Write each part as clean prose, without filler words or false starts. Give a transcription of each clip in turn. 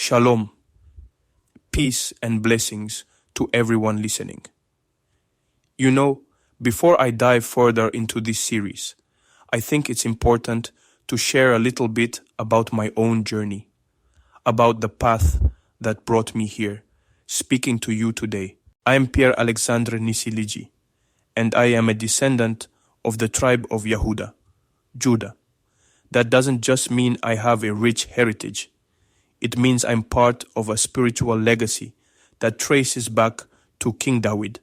Shalom, peace and blessings to everyone listening. You know, before I dive further into this series, I think it's important to share a little bit about my own journey, about the path that brought me here, speaking to you today. I am Pierre-Alexandre Nisiligi, and I am a descendant of the tribe of Yehuda, Judah. That doesn't just mean I have a rich heritage. It means I'm part of a spiritual legacy that traces back to King David,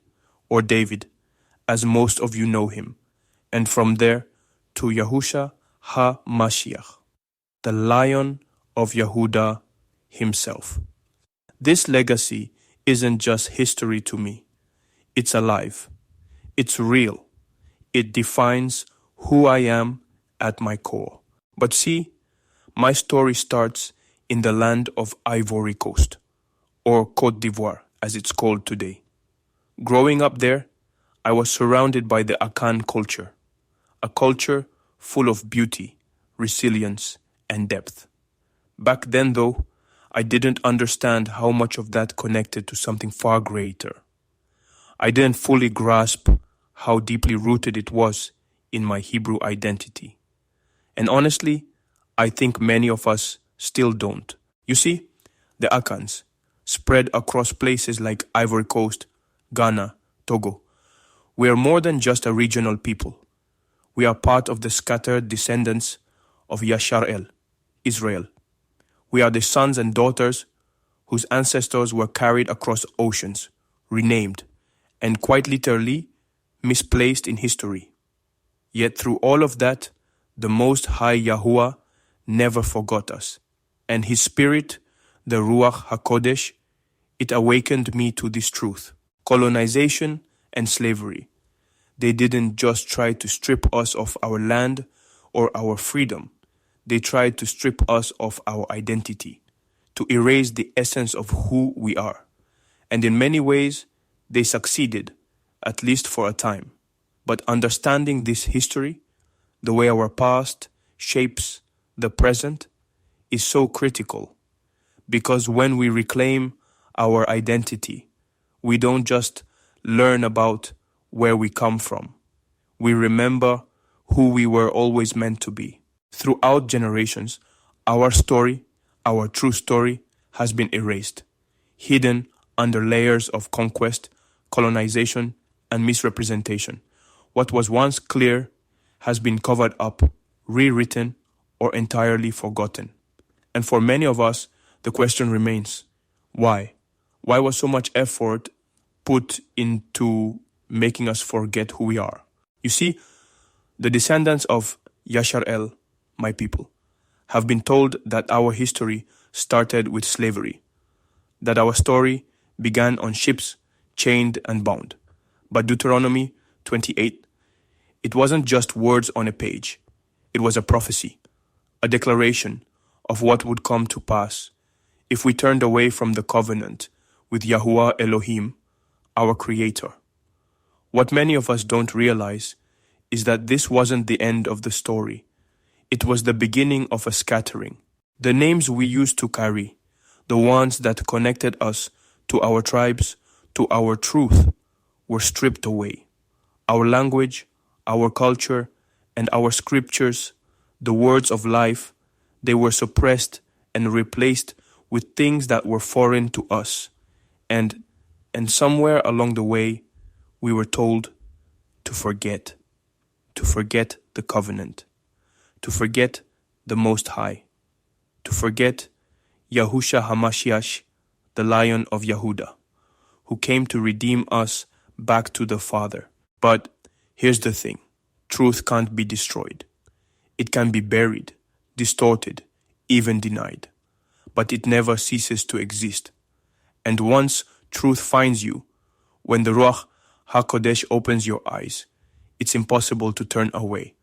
or David, as most of you know him, and from there to Yahusha HaMashiach, the Lion of Yehuda himself. This legacy isn't just history to me. It's alive. It's real. It defines who I am at my core. But see, my story starts in the land of Ivory Coast, or Côte d'Ivoire as it's called today. Growing up there, I was surrounded by the Akan culture, a culture full of beauty, resilience, and depth. Back then, though, I didn't understand how much of that connected to something far greater. I didn't fully grasp how deeply rooted it was in my Hebrew identity. And honestly, I think many of us still don't. You see, the Akans, spread across places like Ivory Coast, Ghana, Togo, we are more than just a regional people. We are part of the scattered descendants of Yashar'el, Israel. We are the sons and daughters whose ancestors were carried across oceans, renamed, and quite literally misplaced in history. Yet through all of that, the Most High Yahuwah never forgot us. And His Spirit, the Ruach HaKodesh, it awakened me to this truth. Colonization and slavery. They didn't just try to strip us of our land or our freedom. They tried to strip us of our identity, to erase the essence of who we are. And in many ways, they succeeded, at least for a time. But understanding this history, the way our past shapes the present, is so critical, because when we reclaim our identity, we don't just learn about where we come from. We remember who we were always meant to be. Throughout generations, our story, our true story, has been erased, hidden under layers of conquest, colonization, and misrepresentation. What was once clear has been covered up, rewritten, or entirely forgotten. And for many of us, the question remains, why? Why was so much effort put into making us forget who we are? You see, the descendants of Yashar'el, my people, have been told that our history started with slavery, that our story began on ships, chained and bound. But Deuteronomy 28, it wasn't just words on a page. It was a prophecy, a declaration of what would come to pass if we turned away from the covenant with Yahuwah Elohim, our Creator. What many of us don't realize is that this wasn't the end of the story. It was the beginning of a scattering. The names we used to carry, the ones that connected us to our tribes, to our truth, were stripped away. Our language, our culture, and our scriptures, the words of life, they were suppressed and replaced with things that were foreign to us. And somewhere along the way, we were told to forget the covenant, to forget the Most High, to forget Yahusha HaMashiach, the Lion of Yehuda, who came to redeem us back to the Father. But here's the thing, truth can't be destroyed. It can be buried, distorted, even denied, but it never ceases to exist. And once truth finds you, when the Ruach HaKodesh opens your eyes, it's impossible to turn away.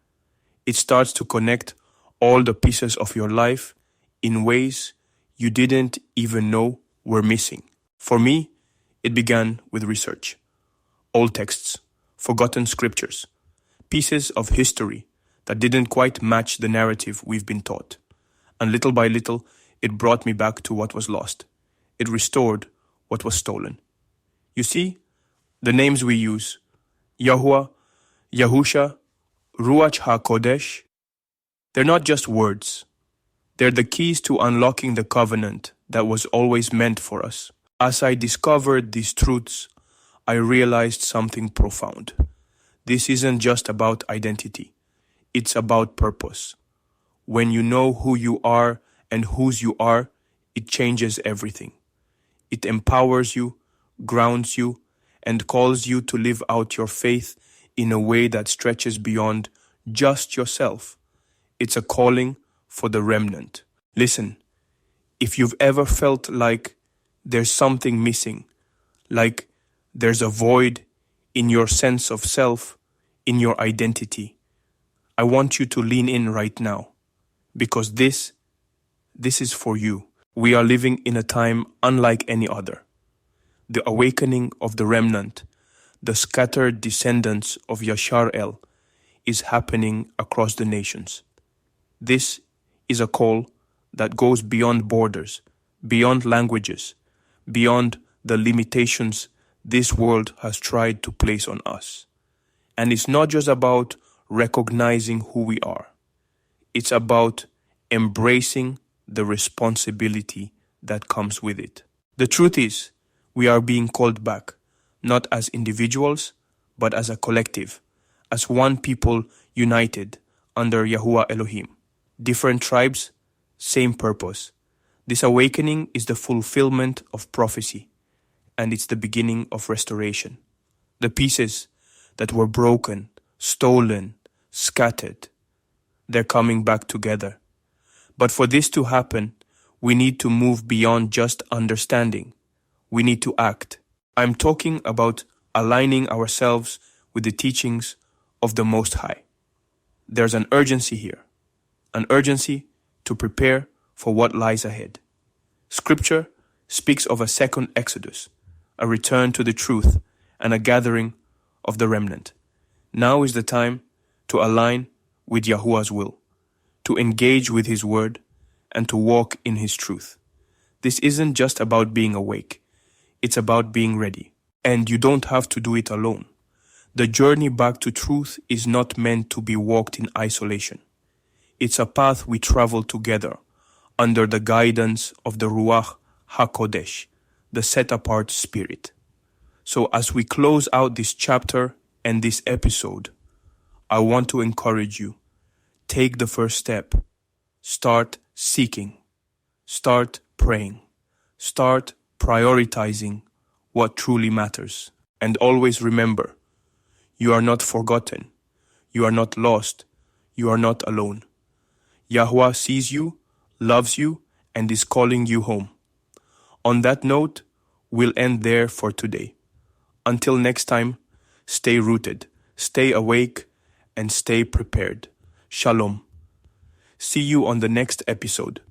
It starts to connect all the pieces of your life in ways you didn't even know were missing. For me, it began with research. Old texts, forgotten scriptures, pieces of history that didn't quite match the narrative we've been taught. And little by little, it brought me back to what was lost. It restored what was stolen. You see, the names we use, Yahuwah, Yahusha, Ruach HaKodesh, they're not just words. They're the keys to unlocking the covenant that was always meant for us. As I discovered these truths, I realized something profound. This isn't just about identity. It's about purpose. When you know who you are and whose you are, it changes everything. It empowers you, grounds you, and calls you to live out your faith in a way that stretches beyond just yourself. It's a calling for the remnant. Listen, if you've ever felt like there's something missing, like there's a void in your sense of self, in your identity, I want you to lean in right now, because this is for you. We are living in a time unlike any other. The awakening of the remnant, the scattered descendants of Yashar-El, is happening across the nations. This is a call that goes beyond borders, beyond languages, beyond the limitations this world has tried to place on us. And it's not just about recognizing who we are. It's about embracing the responsibility that comes with it. The truth is, we are being called back, not as individuals, but as a collective, as one people united under Yahuwah Elohim. Different tribes, same purpose. This awakening is the fulfillment of prophecy, and it's the beginning of restoration. The pieces that were broken, stolen, scattered, they're coming back together. But for this to happen, we need to move beyond just understanding. We need to act. I'm talking about aligning ourselves with the teachings of the Most High. There's an urgency here, an urgency to prepare for what lies ahead. Scripture speaks of a second Exodus, a return to the truth, and a gathering of the remnant. Now is the time to align with Yahuwah's will, to engage with His word, and to walk in His truth. This isn't just about being awake. It's about being ready. And you don't have to do it alone. The journey back to truth is not meant to be walked in isolation. It's a path we travel together under the guidance of the Ruach HaKodesh, the set-apart spirit. So as we close out this chapter and this episode, I want to encourage you. Take the first step. Start seeking. Start praying. Start prioritizing what truly matters. And always remember, you are not forgotten. You are not lost. You are not alone. Yahuwah sees you, loves you, and is calling you home. On that note, we'll end there for today. Until next time, stay rooted, stay awake, and stay prepared. Shalom. See you on the next episode.